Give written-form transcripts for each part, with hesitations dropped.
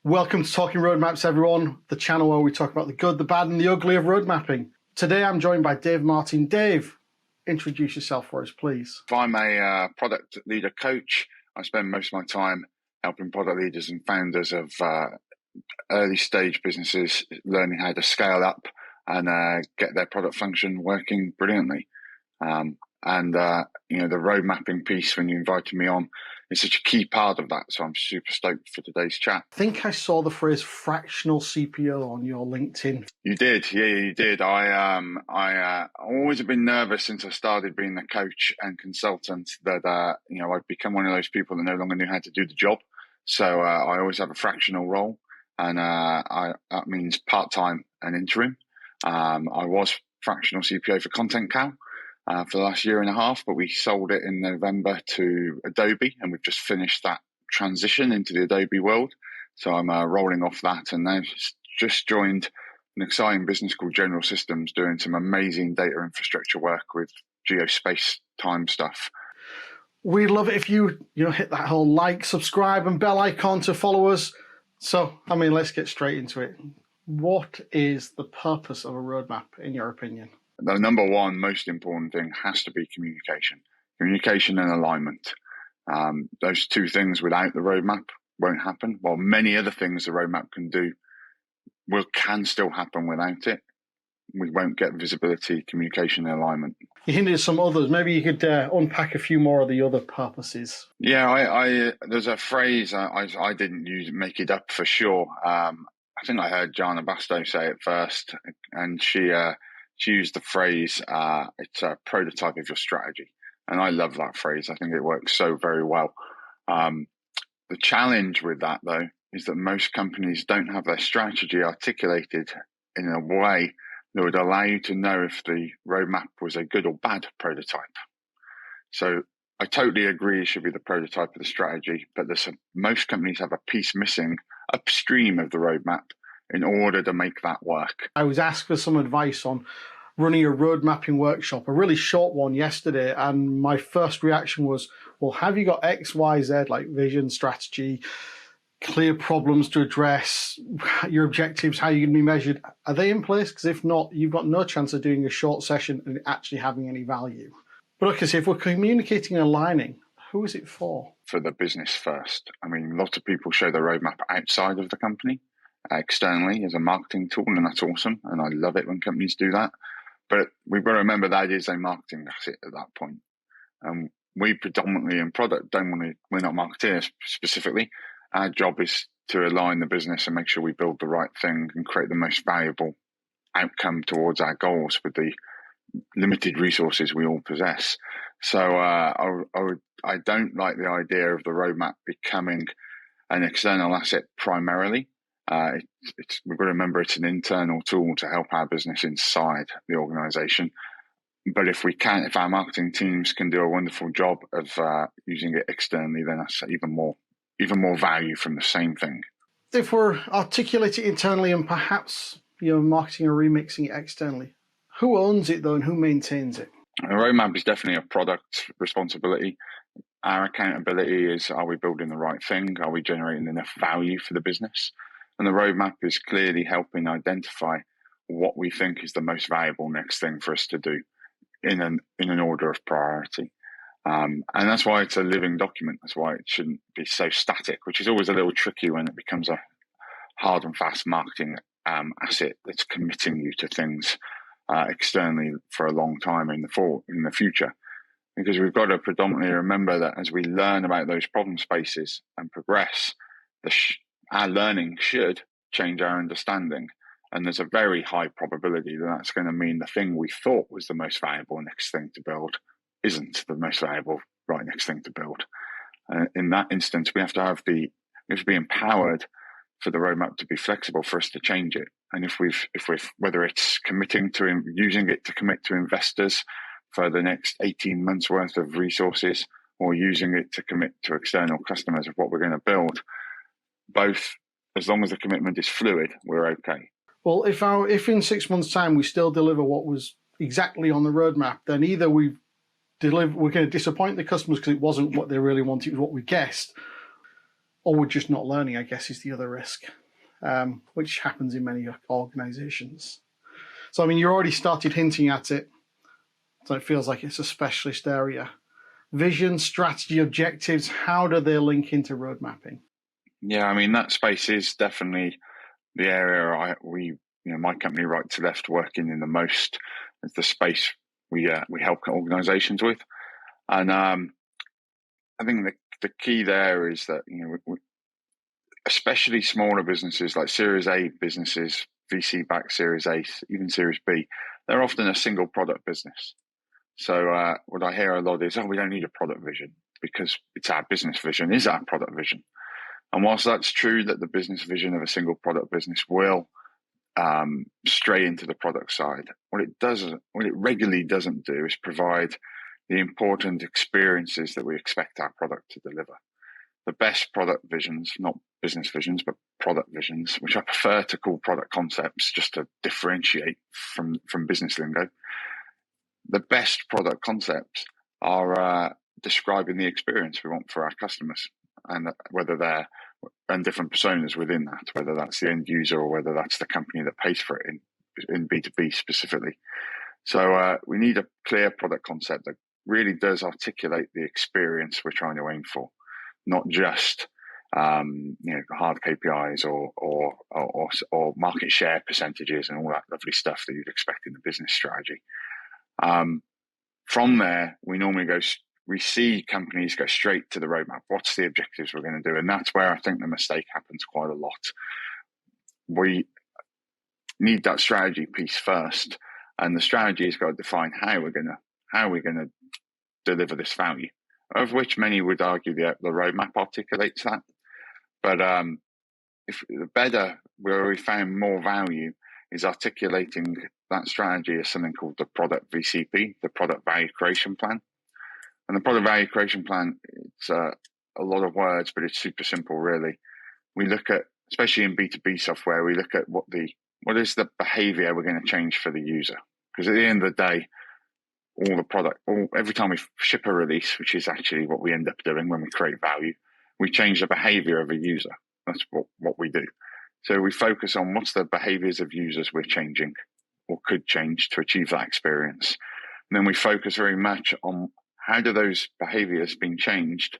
Welcome to Talking Roadmaps, everyone, the channel where we talk about the good, the bad, and the ugly of road mapping. Today I'm joined by Dave Martin. Dave, introduce yourself for us, please. I'm a product leader coach. I spend most of my time helping product leaders and founders of early stage businesses learning how to scale up and get their product function working brilliantly. The road mapping piece, when you invited me on, is such a key part of that. So I'm super stoked for today's chat. I think I saw the phrase fractional CPO on your LinkedIn. You did, yeah, you did. I always have been nervous since I started being a coach and consultant that I'd become one of those people that no longer knew how to do the job. So I always have a fractional role, and that means part-time and interim. I was fractional CPO for Contentful for the last year and a half, but we sold it in November to Adobe, and we've just finished that transition into the Adobe world. So I'm rolling off that, and now just joined an exciting business called General Systems, doing some amazing data infrastructure work with geospace time stuff. We'd love it if you hit that whole like, subscribe, and bell icon to follow us. So, let's get straight into it. What is the purpose of a roadmap, in your opinion? The number one most important thing has to be communication and alignment. Those two things without the roadmap won't happen. While many other things the roadmap can do can still happen without it, we won't get visibility, communication, and alignment. You hinted at some others. Maybe you could unpack a few more of the other purposes. Yeah, there's a phrase I didn't make it up for sure. I think I heard Jana Bastow say it first, and she used the phrase, it's a prototype of your strategy. And I love that phrase. I think it works so very well. The challenge with that, though, is that most companies don't have their strategy articulated in a way that would allow you to know if the roadmap was a good or bad prototype. So I totally agree it should be the prototype of the strategy, but most companies have a piece missing upstream of the roadmap in order to make that work. I was asked for some advice on running a road mapping workshop, a really short one yesterday, and my first reaction was, well, have you got X, Y, Z, like vision, strategy, clear problems to address, your objectives, how you're going to be measured? Are they in place? Because if not, you've got no chance of doing a short session and actually having any value. But like I say, if we're communicating and aligning, who is it for? For the business first. Lots of people show their roadmap outside of the company, externally as a marketing tool, and that's awesome. And I love it when companies do that. But we've got to remember that is a marketing asset at that point. We predominantly in product we're not marketeers specifically. Our job is to align the business and make sure we build the right thing and create the most valuable outcome towards our goals with the limited resources we all possess. So I don't like the idea of the roadmap becoming an external asset primarily. We've got to remember it's an internal tool to help our business inside the organization. But if our marketing teams can do a wonderful job of using it externally, then that's even more value from the same thing. If we're articulating it internally and perhaps marketing or remixing it externally, who owns it though and who maintains it? A roadmap is definitely a product responsibility. Our accountability is, are we building the right thing? Are we generating enough value for the business? And the roadmap is clearly helping identify what we think is the most valuable next thing for us to do in an order of priority. And that's why it's a living document. That's why it shouldn't be so static, which is always a little tricky when it becomes a hard and fast marketing asset that's committing you to things externally for a long time in the future. Because we've got to predominantly remember that as we learn about those problem spaces and progress, our learning should change our understanding. And there's a very high probability that that's going to mean the thing we thought was the most valuable next thing to build isn't the most valuable right next thing to build. In that instance, we have to be empowered for the roadmap to be flexible for us to change it. And if we've whether it's committing to using it to commit to investors for the next 18 months worth of resources, or using it to commit to external customers of what we're going to build, both, as long as the commitment is fluid, we're okay. Well, if in 6 months' time we still deliver what was exactly on the roadmap, then either we're going to disappoint the customers because it wasn't what they really wanted, it was what we guessed, or we're just not learning, I guess, is the other risk, which happens in many organizations. So, I mean, you already started hinting at it, so it feels like it's a specialist area. Vision, strategy, objectives, how do they link into road mapping? Yeah, I mean, that space is definitely the area my company RightToLeft working in the most. It's the space we help organizations with. And I think the key there is that, especially smaller businesses like Series A businesses, VC-backed Series A, even Series B, they're often a single product business. So what I hear a lot is, we don't need a product vision because it's our business vision is our product vision. And whilst that's true that the business vision of a single product business will stray into the product side, what it regularly doesn't do is provide the important experiences that we expect our product to deliver. The best product visions, not business visions, but product visions, which I prefer to call product concepts just to differentiate from business lingo. The best product concepts are describing the experience we want for our customers, and whether they're and different personas within that, whether that's the end user or whether that's the company that pays for it in B2B specifically. So we need a clear product concept that really does articulate the experience we're trying to aim for, not just hard KPIs or market share percentages and all that lovely stuff that you'd expect in the business strategy. From there, we see companies go straight to the roadmap. What's the objectives we're going to do? And that's where I think the mistake happens quite a lot. We need that strategy piece first, and the strategy has got to define how we're going to deliver this value, of which many would argue the roadmap articulates that. But if the better, where we found more value, is articulating that strategy as something called the Product VCP, the Product Value Creation Plan. And the Product Value Creation Plan, it's a lot of words, but it's super simple, really. We look at, especially in B2B software, we look at what is the behavior we're going to change for the user. Because at the end of the day, every time we ship a release, which is actually what we end up doing when we create value, we change the behavior of a user. That's what we do. So we focus on what's the behaviors of users we're changing or could change to achieve that experience. And then we focus very much on how do those behaviors being changed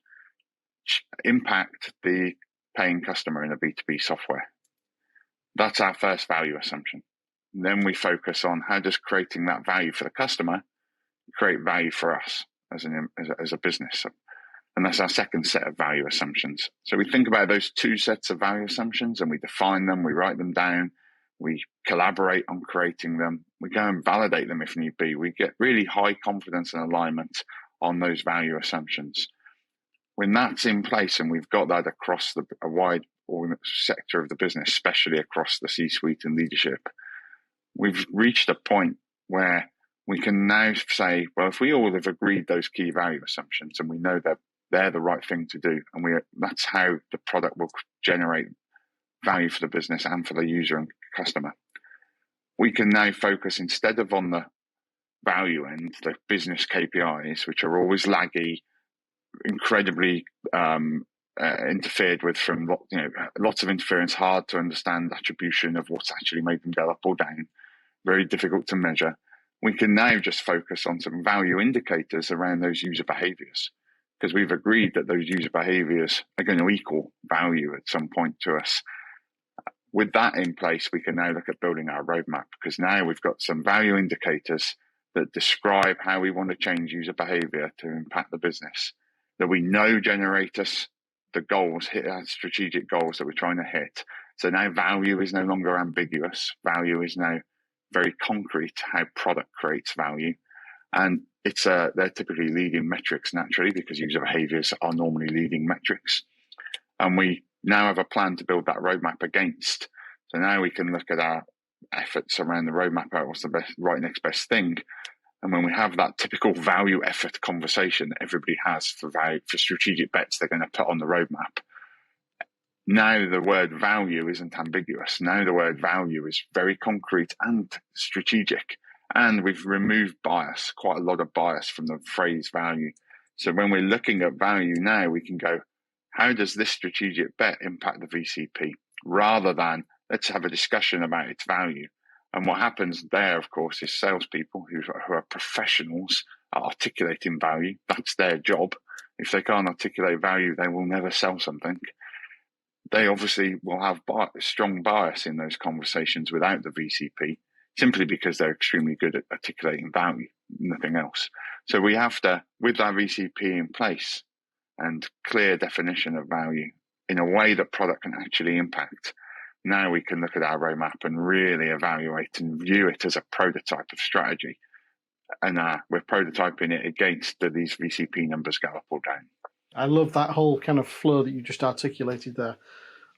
impact the paying customer in a B2B software. That's our first value assumption. And then we focus on how does creating that value for the customer create value for us as a business. And that's our second set of value assumptions. So we think about those two sets of value assumptions and we define them, we write them down, we collaborate on creating them, we go and validate them if need be. We get really high confidence and alignment on those value assumptions. When that's in place and we've got that across a wide sector of the business, especially across the C-suite and leadership, we've reached a point where we can now say, well, if we all have agreed those key value assumptions and we know that they're the right thing to do, and that's how the product will generate value for the business and for the user and customer, we can now focus instead of on the value end, the business KPIs, which are always laggy, incredibly interfered with from lots of interference, hard to understand attribution of what's actually made them go up or down, very difficult to measure. We can now just focus on some value indicators around those user behaviors, because we've agreed that those user behaviors are going to equal value at some point to us. With that in place, we can now look at building our roadmap, because now we've got some value indicators that describe how we want to change user behavior to impact the business, that we know generate us the goals, hit our strategic goals that we're trying to hit. So now value is no longer ambiguous. Value is now very concrete, how product creates value. And they're typically leading metrics naturally, because user behaviors are normally leading metrics. And we now have a plan to build that roadmap against. So now we can look at our efforts around the roadmap, what's the next best thing. And when we have that typical value effort conversation that everybody has for strategic bets they're going to put on the roadmap, now the word value isn't ambiguous. Now the word value is very concrete and strategic. And we've removed bias, quite a lot of bias from the phrase value. So when we're looking at value now, we can go, how does this strategic bet impact the VCP, rather than let's have a discussion about its value. And what happens there, of course, is salespeople who are professionals at articulating value. That's their job. If they can't articulate value, they will never sell something. They obviously will have strong bias in those conversations without the VCP, simply because they're extremely good at articulating value, nothing else. So we have to, with that VCP in place and clear definition of value in a way that product can actually impact, now we can look at our roadmap and really evaluate and view it as a prototype of strategy. And we're prototyping it against these VCP numbers go up or down. I love that whole kind of flow that you just articulated there.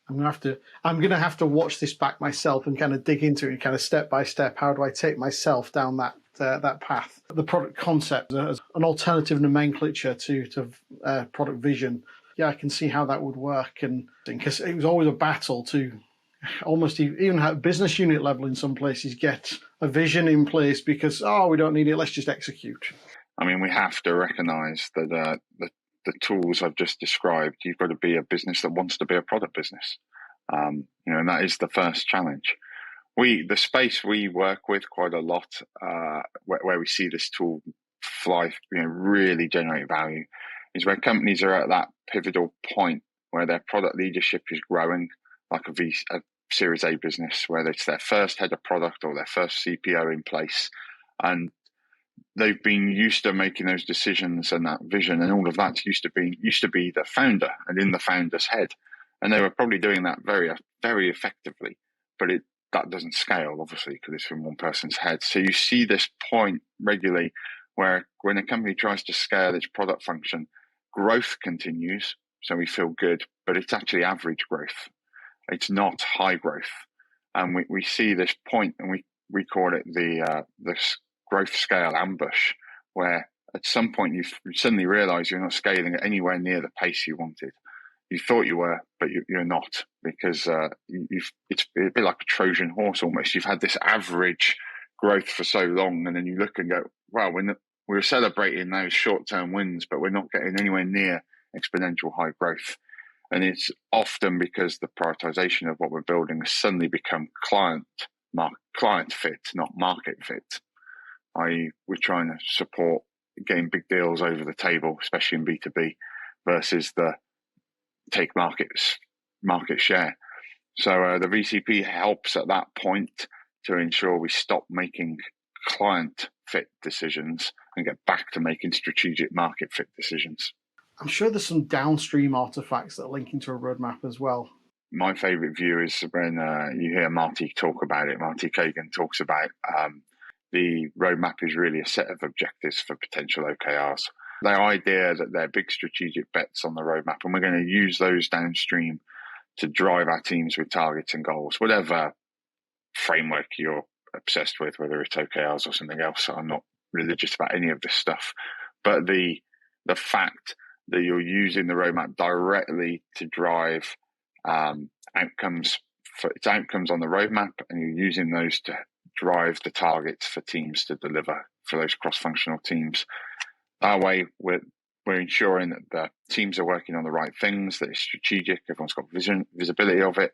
I'm gonna have to watch this back myself and kind of dig into it, kind of step by step. How do I take myself down that path? The product concept as an alternative nomenclature to product vision. Yeah, I can see how that would work, and because it was always a battle to almost even at business unit level in some places get a vision in place because we don't need it, let's just execute. I mean, we have to recognise that the tools I've just described, you've got to be a business that wants to be a product business, and that is the first challenge. The space we work with quite a lot, where we see this tool fly, really generate value, is where companies are at that pivotal point where their product leadership is growing, like a Series A business, where it's their first head of product or their first CPO in place, and they've been used to making those decisions and that vision and all of that used to be the founder and in the founder's head, and they were probably doing that very, very effectively. But that doesn't scale, obviously, because it's in one person's head. So you see this point regularly where when a company tries to scale its product function, growth continues, so we feel good, but it's actually average growth. It's not high growth. And we see this point, and we call it the growth scale ambush, where at some point you suddenly realize you're not scaling at anywhere near the pace you wanted. You thought you were, but you're not, because it's a bit like a Trojan horse almost. You've had this average growth for so long, and then you look and go, wow, we're celebrating those short-term wins, but we're not getting anywhere near exponential high growth. And it's often because the prioritization of what we're building has suddenly become client fit, not market fit. i.e. we're trying to support getting big deals over the table, especially in B2B, versus the take market share. So the VCP helps at that point to ensure we stop making client fit decisions and get back to making strategic market fit decisions. I'm sure there's some downstream artifacts that are linking to a roadmap as well. My favorite view is when you hear Marty talk about it. Marty Kagan talks about the roadmap is really a set of objectives for potential OKRs. The idea that they're big strategic bets on the roadmap, and we're going to use those downstream to drive our teams with targets and goals, whatever framework you're obsessed with, whether it's OKRs or something else. I'm not religious about any of this stuff, but the fact that you're using the roadmap directly to drive outcomes on the roadmap, and you're using those to drive the targets for teams to deliver for those cross-functional teams. That way, we're ensuring that the teams are working on the right things, that it's strategic, everyone's got visibility of it.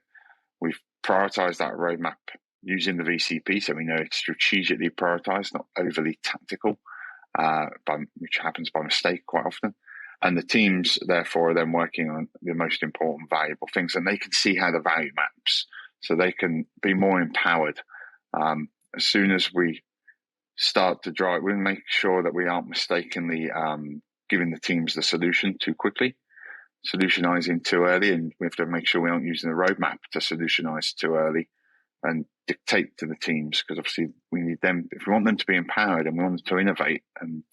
We've prioritized that roadmap using the VCP, so we know it's strategically prioritized, not overly tactical, which happens by mistake quite often. And the teams, therefore, are then working on the most important, valuable things, and they can see how the value maps, so they can be more empowered. As soon as we start to drive, we'll make sure that we aren't mistakenly giving the teams the solution too quickly, solutionizing too early, and we have to make sure we aren't using the roadmap to solutionize too early and dictate to the teams, because obviously we need them, if we want them to be empowered and we want them to innovate and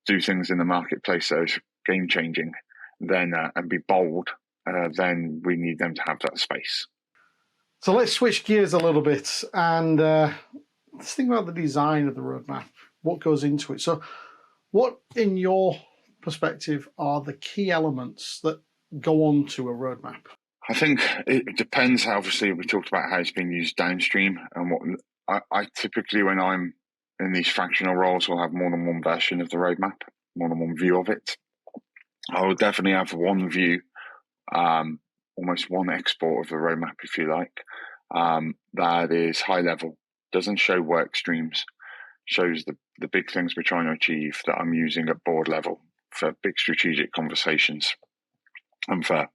do things in the marketplace that are game-changing, then and be bold, then we need them to have that space. So let's switch gears a little bit and let's think about the design of the roadmap, what goes into it. So what, in your perspective, are the key elements that go on to a roadmap? I think it depends. Obviously, we talked about how it's being used downstream, and what I typically, when I'm in these fractional roles, will have more than one version of the roadmap, more than one view of it. I will definitely have one view almost one export of the roadmap, if you like, that is high level, doesn't show work streams, shows the big things we're trying to achieve that I'm using at board level for big strategic conversations and for,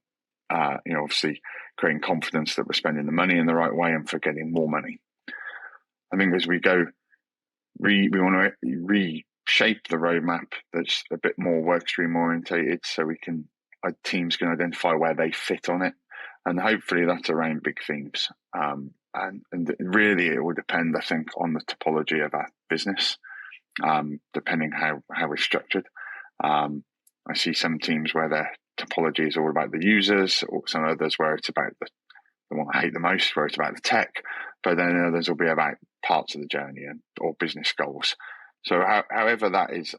obviously creating confidence that we're spending the money in the right way and for getting more money. I think as we go, we want to reshape the roadmap that's a bit more workstream orientated, so our teams can identify where they fit on it, and hopefully that's around big themes. And really, it will depend, I think, on the topology of our business, depending how we're structured. I see some teams where their topology is all about the users, or some others where it's about the one I hate the most, where it's about the tech, but then others will be about parts of the journey or business goals. So however that is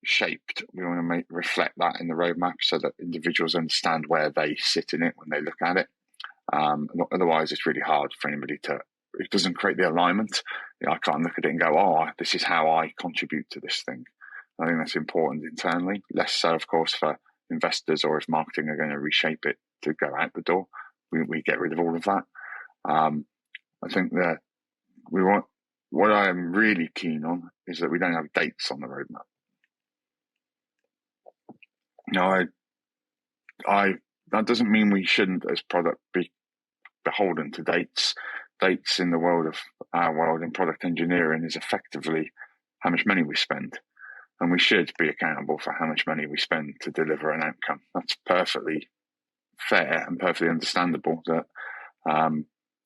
shaped, we want to reflect that in the roadmap so that individuals understand where they sit in it when they look at it. Otherwise, it's really hard for anybody it doesn't create the alignment. I can't look at it and go, oh, this is how I contribute to this thing. I think that's important internally, less so, of course, for investors or if marketing are going to reshape it to go out the door. We get rid of all of that. I think that what I am really keen on is that we don't have dates on the roadmap. Now, that doesn't mean we shouldn't, as product, be beholden to dates. Dates in the world of our world in product engineering is effectively how much money we spend. And we should be accountable for how much money we spend to deliver an outcome. That's perfectly fair and perfectly understandable that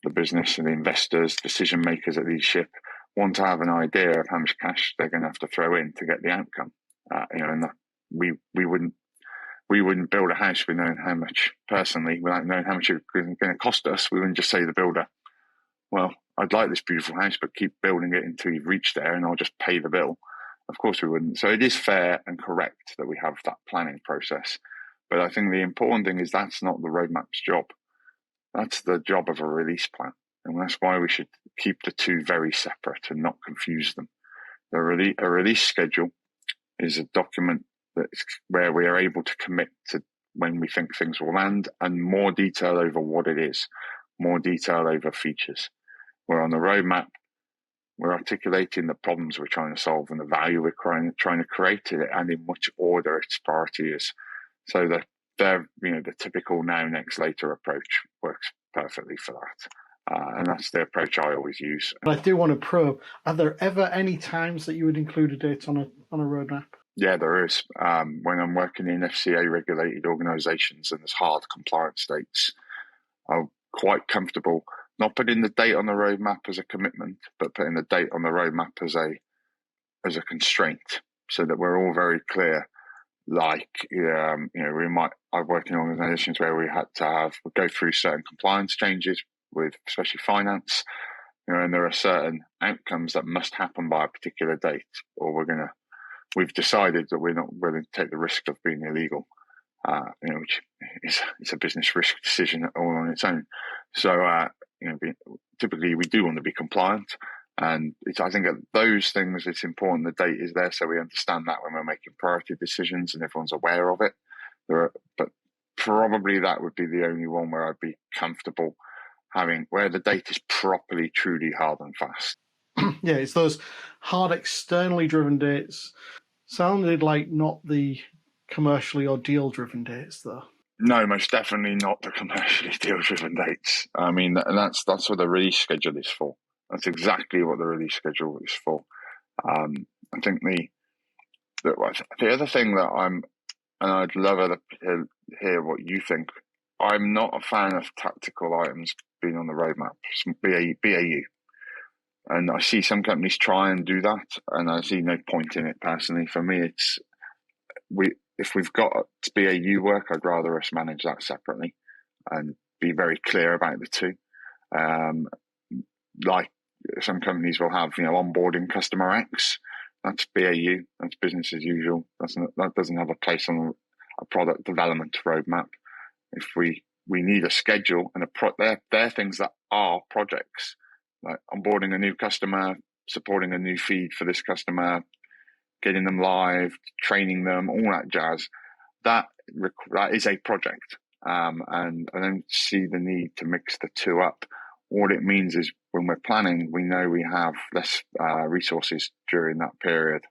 the business and the investors, decision makers at leadership want to have an idea of how much cash they're going to have to throw in to get the outcome. And we wouldn't build a house without knowing how much, personally, without knowing how much it's going to cost us. We wouldn't just say to the builder, well, I'd like this beautiful house, but keep building it until you've reached there and I'll just pay the bill. Of course we wouldn't. So it is fair and correct that we have that planning process. But I think the important thing is that's not the roadmap's job. That's the job of a release plan. And that's why we should keep the two very separate and not confuse them. A release schedule is a document where we are able to commit to when we think things will land and more detail over what it is, more detail over features. Where on the roadmap, we're articulating the problems we're trying to solve and the value we're trying to create and in which order its priority is. So that the typical now, next, later approach works perfectly for that. And that's the approach I always use. I do want to probe, are there ever any times that you would include a date on a roadmap? Yeah, there is. When I'm working in FCA-regulated organisations and there's hard compliance dates, I'm quite comfortable not putting the date on the roadmap as a commitment, but putting the date on the roadmap as a constraint, so that we're all very clear. Like, I've worked in organisations where we had to go through certain compliance changes with, especially finance, and there are certain outcomes that must happen by a particular date, or we've decided that we're not willing to take the risk of being illegal, which is a business risk decision all on its own. So, typically we do want to be compliant, and I think at those things it's important the date is there so we understand that when we're making priority decisions and everyone's aware of it. But probably that would be the only one where I'd be comfortable having, where the date is properly, truly hard and fast. Yeah, it's those hard externally driven dates. Sounded like not the commercially or deal driven dates, though. No, most definitely not the commercially deal driven dates. I mean, that's what the release schedule is for. That's exactly what the release schedule is for. I think the other thing that and I'd love to hear what you think. I'm not a fan of tactical items being on the roadmap, BAU. And I see some companies try and do that, and I see no point in it personally. For me, if we've got BAU work, I'd rather us manage that separately and be very clear about the two. Like some companies will have, onboarding customer X. That's BAU. That's business as usual. That doesn't have a place on a product development roadmap. If we need a schedule and they're things that are projects, like onboarding a new customer, supporting a new feed for this customer, getting them live, training them, all that jazz. That is a project. and I don't see the need to mix the two up. What it means is when we're planning, we know we have less resources during that period,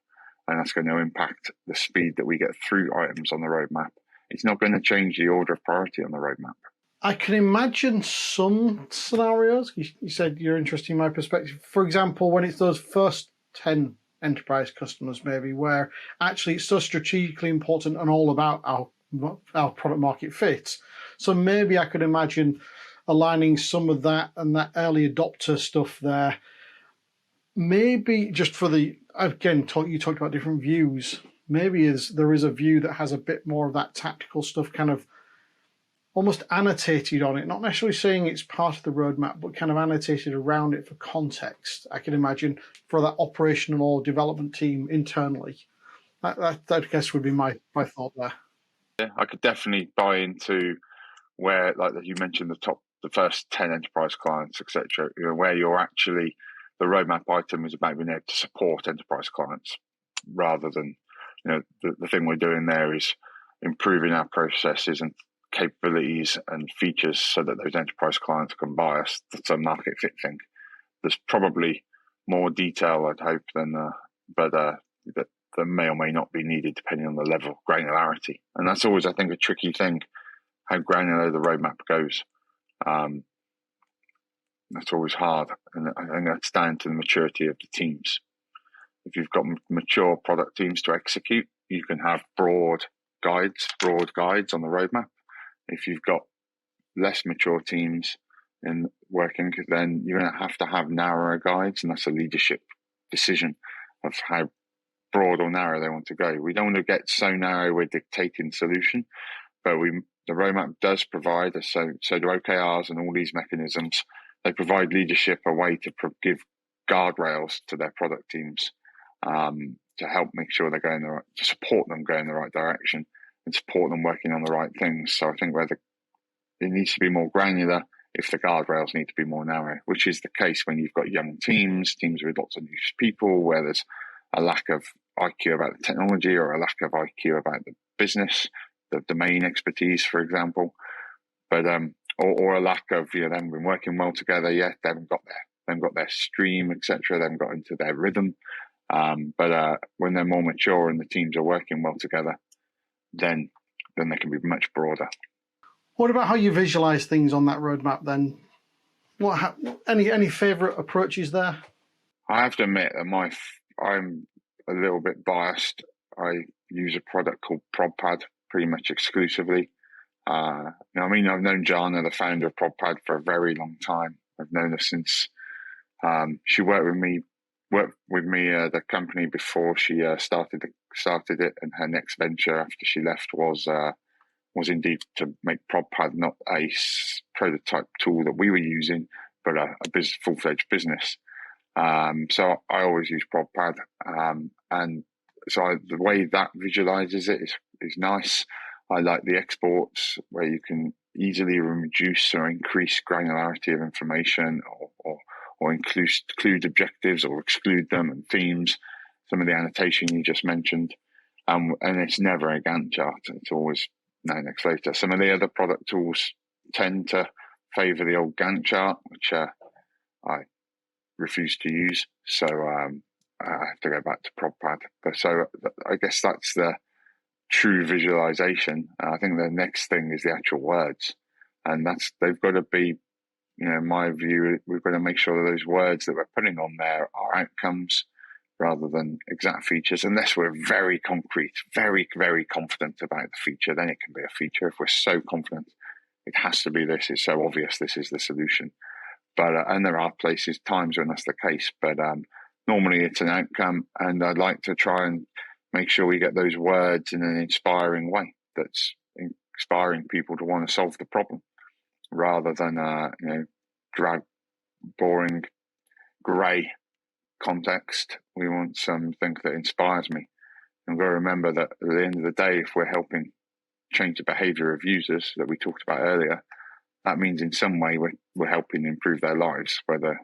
and that's going to impact the speed that we get through items on the roadmap. It's not going to change the order of priority on the roadmap. I can imagine some scenarios. You said you're interested in my perspective. For example, when it's those first 10 enterprise customers, maybe, where actually it's so strategically important and all about our product market fit. So maybe I could imagine aligning some of that and that early adopter stuff there. Maybe just for the, again, you talked about different views. Maybe there is a view that has a bit more of that tactical stuff kind of almost annotated on it, not necessarily saying it's part of the roadmap, but kind of annotated around it for context. I can imagine for that operational or development team internally. That I guess would be my thought there. Yeah, I could definitely buy into where, like you mentioned, the first 10 enterprise clients, etc. Where you're actually, the roadmap item is about being able to support enterprise clients rather than, the thing we're doing there is improving our processes and capabilities and features so that those enterprise clients can buy us. That's a market fit thing. There's probably more detail, I'd hope, but that may or may not be needed depending on the level of granularity. And that's always, I think, a tricky thing, how granular the roadmap goes. That's always hard. And I think that's down to the maturity of the teams. If you've got mature product teams to execute, you can have broad guides on the roadmap. If you've got less mature teams in working, then you're going to have narrower guides, and that's a leadership decision of how broad or narrow they want to go. We don't want to get so narrow we're dictating solution, but the roadmap does provide, so do OKRs and all these mechanisms. They provide leadership a way to give guardrails to their product teams to help make sure they're going to support them going the right direction and support them working on the right things. So I think it needs to be more granular if the guardrails need to be more narrow, which is the case when you've got young teams with lots of new people, where there's a lack of IQ about the technology or a lack of IQ about the business, the domain expertise, for example, but or a lack of they haven't been working well together yet. They haven't got their stream, etc. They haven't got into their rhythm. But when they're more mature and the teams are working well together, then they can be much broader. What about how you visualize things on that roadmap then? Any favorite approaches there? I have to admit that I'm a little bit biased. I use a product called ProdPad pretty much exclusively. I've known Jana, the founder of ProdPad, for a very long time. I've known her since she worked with me the company before she started it, and her next venture after she left was indeed to make ProdPad not a prototype tool that we were using, but a full-fledged business. So I always use ProdPad, and so the way that visualizes it is nice. I like the exports where you can easily reduce or increase granularity of information, or include objectives or exclude them, and themes. Some of the annotation you just mentioned, and it's never a Gantt chart. It's always now, next, later. Some of the other product tools tend to favor the old Gantt chart, which I refuse to use. So I have to go back to ProdPad. But so I guess that's the true visualization. I think the next thing is the actual words, and they've got to be, in my view, we've got to make sure that those words that we're putting on there are outcomes rather than exact features. Unless we're very concrete, very, very confident about the feature, then it can be a feature. If we're so confident it has to be this, it's so obvious this is the solution. But and there are times when that's the case, but normally it's an outcome, and I'd like to try and make sure we get those words in an inspiring way that's inspiring people to want to solve the problem, rather than drag, boring, grey context. We want something that inspires me. And we've got to remember that at the end of the day, if we're helping change the behaviour of users that we talked about earlier, that means in some way we're helping improve their lives. Whether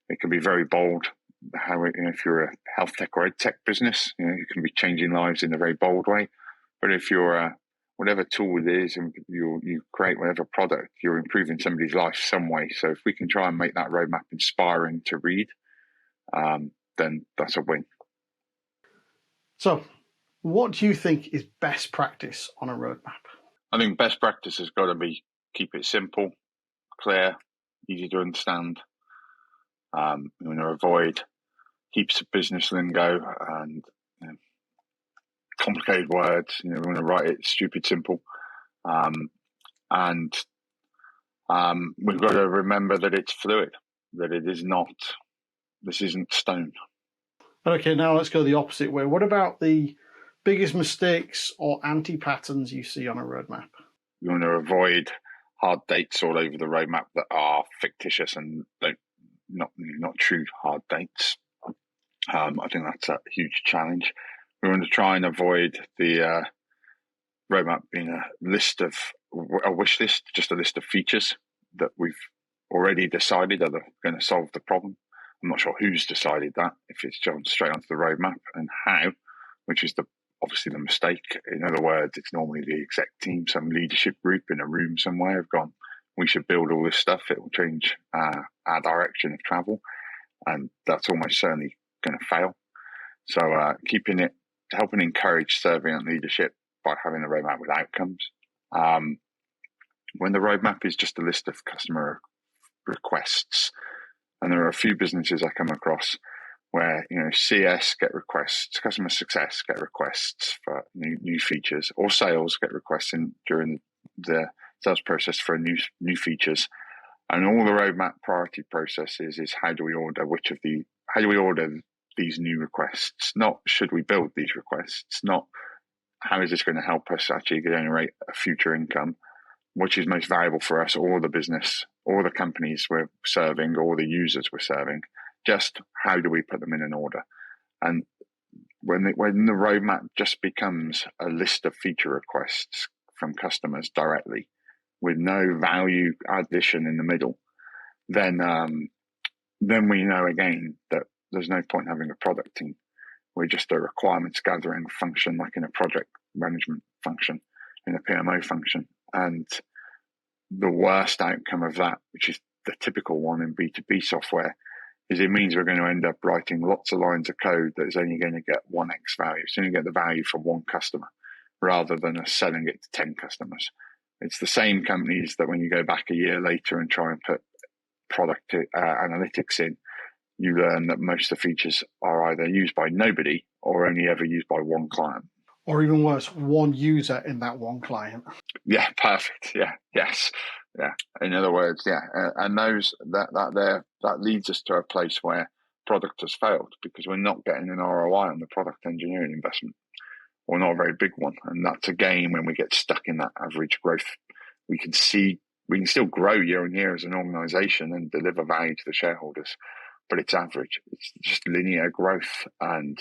it can be very bold, if you're a health tech or ed tech business, you can be changing lives in a very bold way. But if you're whatever tool it is, and you create whatever product, you're improving somebody's life some way. So if we can try and make that roadmap inspiring to read, then that's a win. So what do you think is best practice on a roadmap? I think best practice has got to be keep it simple, clear, easy to understand. You want to avoid heaps of business lingo and complicated words. We want to write it stupid simple. And we've got to remember that it's fluid, that it is not, this isn't stone. Okay, now let's go the opposite way. What about the biggest mistakes or anti-patterns you see on a roadmap? You want to avoid hard dates all over the roadmap that are fictitious and not true hard dates. I think that's a huge challenge. We want to try and avoid the roadmap being a wish list, just a list of features that we've already decided are going to solve the problem. I'm not sure who's decided that, if it's jumped straight onto the roadmap, and how, which is obviously the mistake. In other words, it's normally the exec team, some leadership group in a room somewhere have gone, we should build all this stuff, it will change our direction of travel, and that's almost certainly going to fail. So keeping it, helping encourage servant leadership by having a roadmap with outcomes. When the roadmap is just a list of customer requests, and there are a few businesses I come across where CS get requests, customer success get requests for new features, or sales get requests during the sales process for new features, and all the roadmap priority processes is how do we order these new requests, not should we build these requests, not how is this going to help us actually generate a future income, which is most valuable for us, or the business, or the companies we're serving, or the users we're serving. Just how do we put them in an order? And when the roadmap just becomes a list of feature requests from customers directly, with no value addition in the middle, then we know again that there's no point having a product team. We're just a requirements gathering function, like in a project management function, in a PMO function. And the worst outcome of that, which is the typical one in B2B software, is it means we're going to end up writing lots of lines of code that is only going to get 1x value. It's only going to get the value from one customer, rather than us selling it to 10 customers. It's the same companies that when you go back a year later and try and put product analytics in, you learn that most of the features are either used by nobody or only ever used by one client. Or even worse, one user in that one client. Yeah, perfect. Yeah, yes. Yeah. In other words, yeah. And that leads us to a place where product has failed because we're not getting an ROI on the product engineering investment, or not a very big one. And that's again when we get stuck in that average growth. We can still grow year on year as an organization and deliver value to the shareholders, but it's average. It's just linear growth. And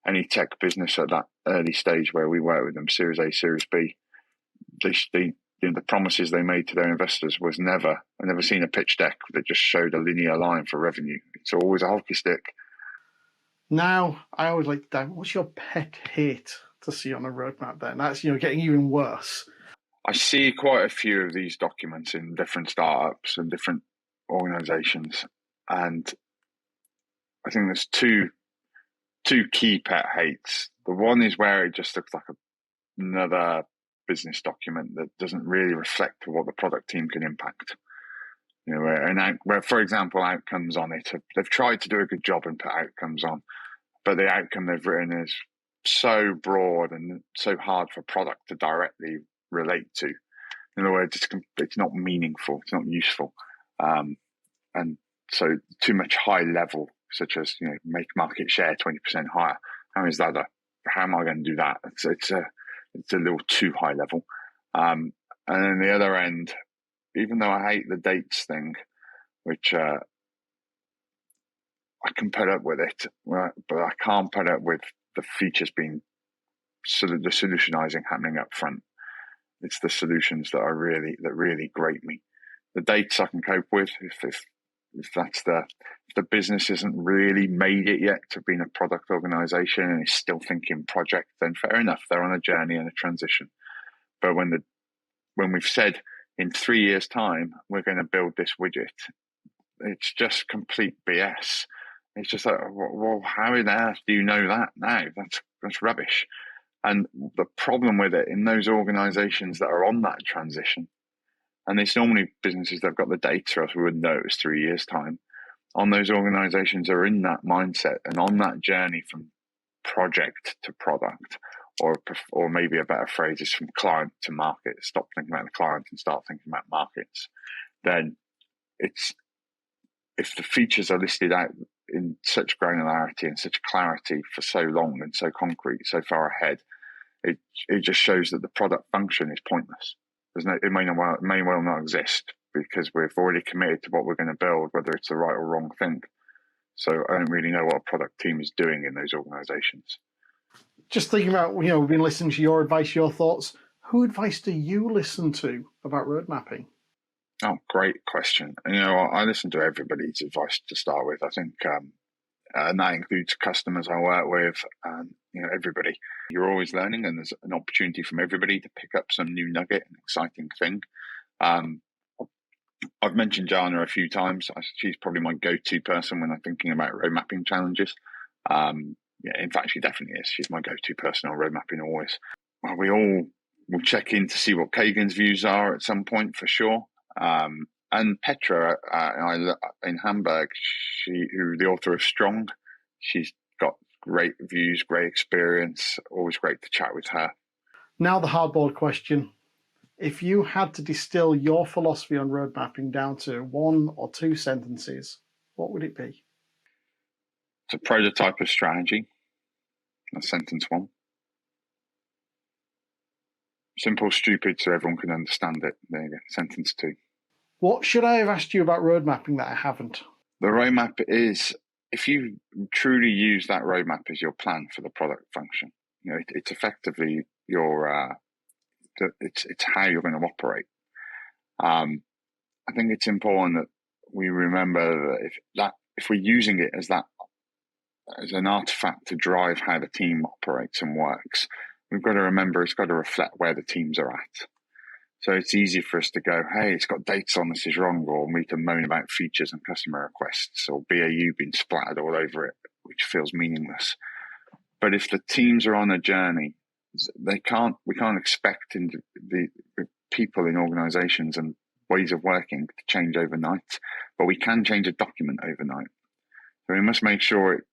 any tech business at that early stage where we work with them, Series A, Series B, the promises they made to their investors was I've never seen a pitch deck that just showed a linear line for revenue. It's always a hockey stick. Now, I always like to, what's your pet hate to see on a roadmap then? That's, getting even worse. I see quite a few of these documents in different startups and different organizations. And I think there's two key pet hates. The one is where it just looks like another business document that doesn't really reflect what the product team can impact. Where, for example, outcomes on it, they've tried to do a good job and put outcomes on, but the outcome they've written is so broad and so hard for product to directly relate to. In other words, it's not meaningful, it's not useful. And so too much high level, such as, make market share 20% higher. How am I going to do that? It's a little too high level. And then the other end, even though I hate the dates thing, which I can put up with it, but I can't put up with the features being the solutionizing happening up front. It's the solutions that really grate me. The dates I can cope with if the business isn't really made it yet to being a product organization and is still thinking project, then fair enough. They're on a journey and a transition. But when we've said in 3 years' time we're going to build this widget, it's just complete BS. It's just like, well, how on earth do you know that now? That's rubbish. And the problem with it in those organizations that are on that transition, and it's normally businesses that have got the data, else we wouldn't know it was 3 years' time. On those organizations are in that mindset and on that journey from project to product, or maybe a better phrase is from client to market. Stop thinking about the client and start thinking about markets. Then if the features are listed out in such granularity and such clarity for so long and so concrete, so far ahead, it just shows that the product function is pointless. It may well not exist because we've already committed to what we're going to build, whether it's the right or wrong thing. So I don't really know what a product team is doing in those organizations. Just thinking about, we've been listening to your advice, your thoughts. Who advice do you listen to about road mapping? Oh, great question. I listen to everybody's advice to start with. I think, and that includes customers I work with, and everybody. You're always learning, and there's an opportunity from everybody to pick up some new nugget and exciting thing. I've mentioned Jana a few times. She's probably my go-to person when I'm thinking about road mapping challenges. In fact, she definitely is. She's my go-to person on road mapping always. We all will check in to see what Kagan's views are at some point for sure. And Petra in Hamburg, who's the author of Strong, she's got great views, great experience. Always great to chat with her. Now the hardboard question. If you had to distill your philosophy on road mapping down to 1 or 2 sentences, what would it be? It's a prototype of strategy. That's sentence 1. Simple, stupid, so everyone can understand it. There you go. Sentence 2. What should I have asked you about road mapping that I haven't? The roadmap is, if you truly use that roadmap as your plan for the product function, it's effectively it's how you're going to operate. I think it's important that we remember that if we're using it as an artifact to drive how the team operates and works, we've got to remember it's got to reflect where the teams are at. So it's easy for us to go, hey, it's got dates on, this is wrong, or we can moan about features and customer requests, or BAU being splattered all over it, which feels meaningless. But if the teams are on a journey, we can't expect the people in organizations and ways of working to change overnight, but we can change a document overnight. So we must make sure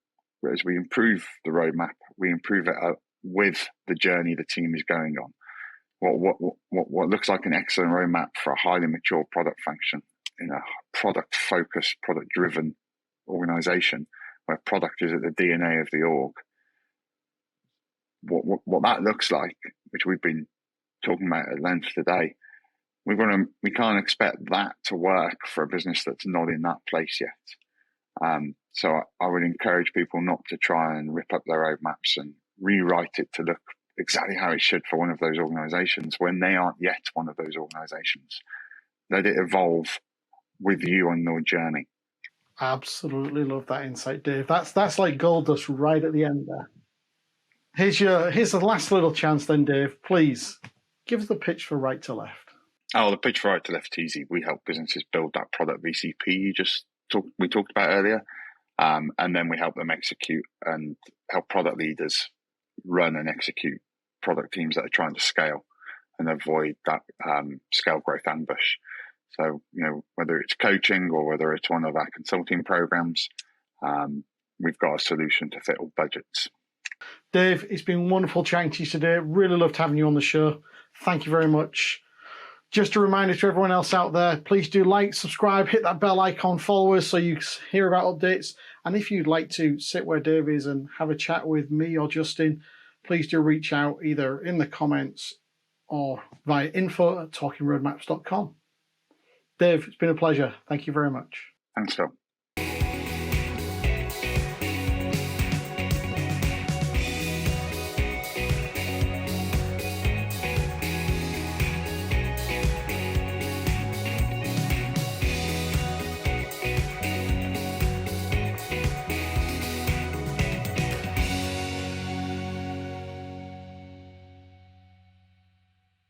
as we improve the roadmap, we improve it with the journey the team is going on. What looks like an excellent roadmap for a highly mature product function in a product-focused, product-driven organization where product is at the DNA of the org. What that looks like, which we've been talking about at length today, we can't expect that to work for a business that's not in that place yet. So I would encourage people not to try and rip up their roadmaps and rewrite it to look exactly how it should for one of those organizations when they aren't yet one of those organizations. Let it evolve with you on your journey. Absolutely love that insight, Dave. That's like gold dust right at the end there. Here's the last little chance then, Dave. Please give us the pitch for RightToLeft. Oh, the pitch for RightToLeft is easy. We help businesses build that product VCP we talked about earlier, and then we help them execute and help product leaders run and execute product teams that are trying to scale and avoid that scale growth ambush. So, whether it's coaching or whether it's one of our consulting programs, we've got a solution to fit all budgets. Dave, it's been wonderful chatting to you today. Really loved having you on the show. Thank you very much. Just a reminder to everyone else out there, please do like, subscribe, hit that bell icon, follow us so you hear about updates. And if you'd like to sit where Dave is and have a chat with me or Justin, please do reach out either in the comments or via info@talkingroadmaps.com. Dave, it's been a pleasure. Thank you very much. Thanks, Phil.